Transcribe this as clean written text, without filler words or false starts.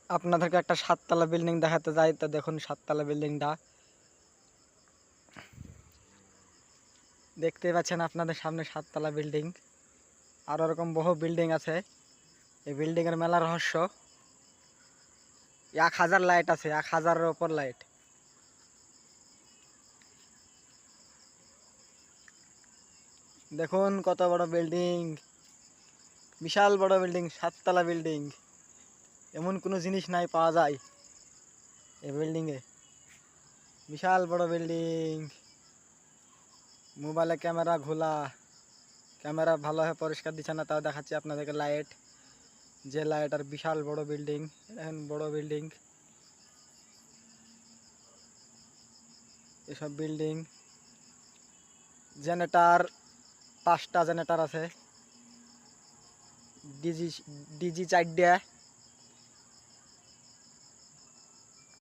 আপনাদেরকে একটা 7 তলা বিল্ডিং দেখাতে যাই। তো দেখুন 7 তলা বিল্ডিংটা দেখতে পাচ্ছেন আপনাদের সামনে 7 তলা বিল্ডিং। আর এরকম বহু বিল্ডিং আছে। এই বিল্ডিং এর মেলা রহস্য। 1000 লাইট আছে, 1000-এর উপর লাইট। দেখুন কত বড় বিল্ডিং, বিশাল বড় বিল্ডিং, 7 তলা বিল্ডিং। এমন কোনো জিনিস নাই পাওয়া যায় এই বিল্ডিং এ। বিশাল বড় বিল্ডিং। মোবাইলে ক্যামেরা ঘোলা, ক্যামেরা ভালোভাবে পরিষ্কার দিচ্ছে না, তাও দেখাচ্ছি আপনাদেরকে লাইট। যে লাইট আর বিশাল বড় বিল্ডিং, এখন বড় বিল্ডিং। এসব বিল্ডিং জেনারেটর 5টা জেনারেটর আছে, ডিজি ডিজি 4 দিয়ে।